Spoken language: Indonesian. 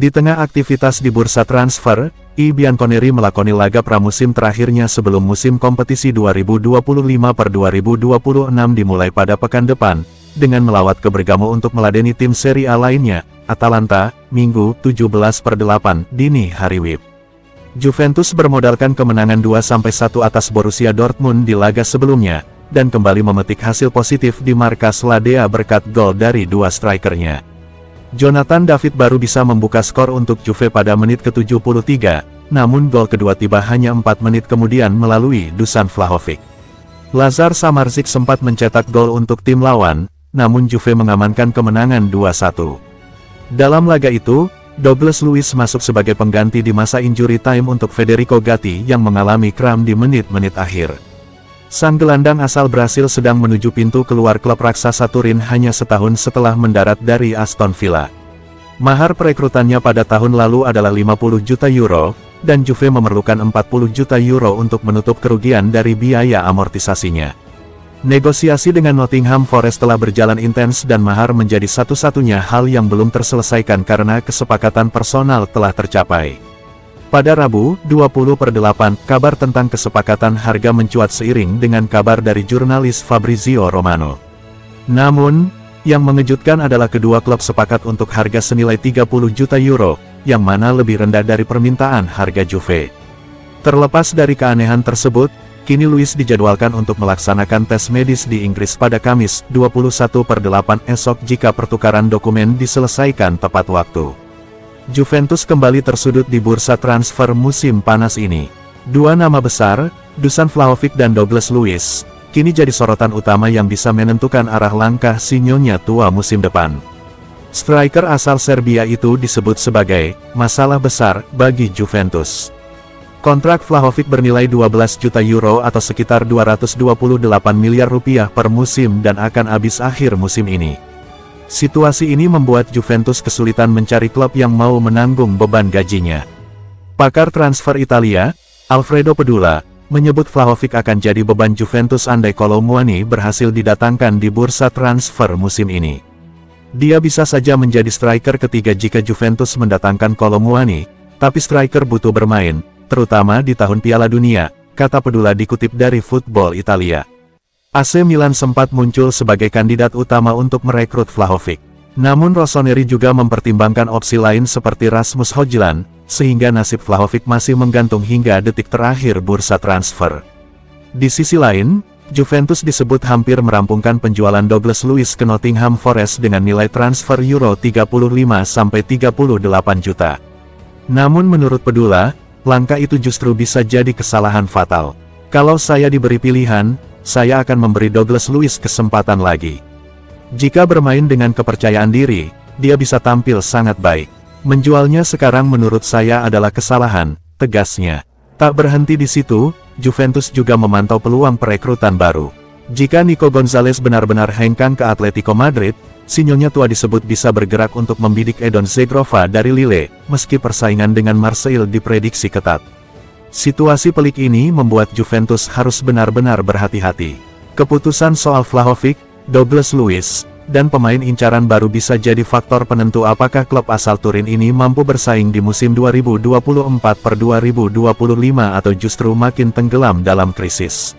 Di tengah aktivitas di bursa transfer, I Bianconeri melakoni laga pramusim terakhirnya sebelum musim kompetisi 2025-2026 dimulai pada pekan depan, dengan melawat ke Bergamo untuk meladeni tim Serie A lainnya, Atalanta, Minggu 17/8 dini hari WIB. Juventus bermodalkan kemenangan 2-1 atas Borussia Dortmund di laga sebelumnya, dan kembali memetik hasil positif di markas Ladea berkat gol dari dua strikernya. Jonathan David baru bisa membuka skor untuk Juve pada menit ke-73, namun gol kedua tiba hanya 4 menit kemudian melalui Dusan Vlahovic. Lazar Samardzic sempat mencetak gol untuk tim lawan, namun Juve mengamankan kemenangan 2-1. Dalam laga itu, Douglas Luiz masuk sebagai pengganti di masa injury time untuk Federico Gatti yang mengalami kram di menit-menit akhir. Sang gelandang asal Brasil sedang menuju pintu keluar klub raksasa Turin hanya setahun setelah mendarat dari Aston Villa. Mahar perekrutannya pada tahun lalu adalah 50 juta euro, dan Juve memerlukan 40 juta euro untuk menutup kerugian dari biaya amortisasinya. Negosiasi dengan Nottingham Forest telah berjalan intens dan mahar menjadi satu-satunya hal yang belum terselesaikan karena kesepakatan personal telah tercapai. Pada Rabu, 20/8, kabar tentang kesepakatan harga mencuat seiring dengan kabar dari jurnalis Fabrizio Romano. Namun, yang mengejutkan adalah kedua klub sepakat untuk harga senilai 30 juta euro, yang mana lebih rendah dari permintaan harga Juve. Terlepas dari keanehan tersebut, kini Luiz dijadwalkan untuk melaksanakan tes medis di Inggris pada Kamis, 21/8 esok jika pertukaran dokumen diselesaikan tepat waktu. Juventus kembali tersudut di bursa transfer musim panas ini. Dua nama besar, Dusan Vlahovic dan Douglas Luiz, kini jadi sorotan utama yang bisa menentukan arah langkah si Nyonya tua musim depan. Striker asal Serbia itu disebut sebagai masalah besar bagi Juventus. Kontrak Vlahovic bernilai 12 juta euro atau sekitar 228 miliar rupiah per musim dan akan habis akhir musim ini. Situasi ini membuat Juventus kesulitan mencari klub yang mau menanggung beban gajinya. Pakar transfer Italia, Alfredo Pedula, menyebut Vlahovic akan jadi beban Juventus andai Kolo Muani berhasil didatangkan di bursa transfer musim ini. Dia bisa saja menjadi striker ketiga jika Juventus mendatangkan Kolo Muani, tapi striker butuh bermain, terutama di tahun Piala Dunia, kata Pedula dikutip dari Football Italia. AC Milan sempat muncul sebagai kandidat utama untuk merekrut Vlahovic. Namun Rossoneri juga mempertimbangkan opsi lain seperti Rasmus Højlund, sehingga nasib Vlahovic masih menggantung hingga detik terakhir bursa transfer. Di sisi lain, Juventus disebut hampir merampungkan penjualan Douglas Luiz ke Nottingham Forest dengan nilai transfer euro 35-38 juta. Namun menurut Pedula, langkah itu justru bisa jadi kesalahan fatal. Kalau saya diberi pilihan, saya akan memberi Douglas Luiz kesempatan lagi. Jika bermain dengan kepercayaan diri, dia bisa tampil sangat baik. Menjualnya sekarang menurut saya adalah kesalahan, tegasnya. Tak berhenti di situ, Juventus juga memantau peluang perekrutan baru. Jika Nico Gonzalez benar-benar hengkang ke Atletico Madrid, si Nyonya tua disebut bisa bergerak untuk membidik Edon Zegrova dari Lille, meski persaingan dengan Marseille diprediksi ketat. Situasi pelik ini membuat Juventus harus benar-benar berhati-hati. Keputusan soal Vlahovic, Douglas Luiz, dan pemain incaran baru bisa jadi faktor penentu apakah klub asal Turin ini mampu bersaing di musim 2024-2025 atau justru makin tenggelam dalam krisis.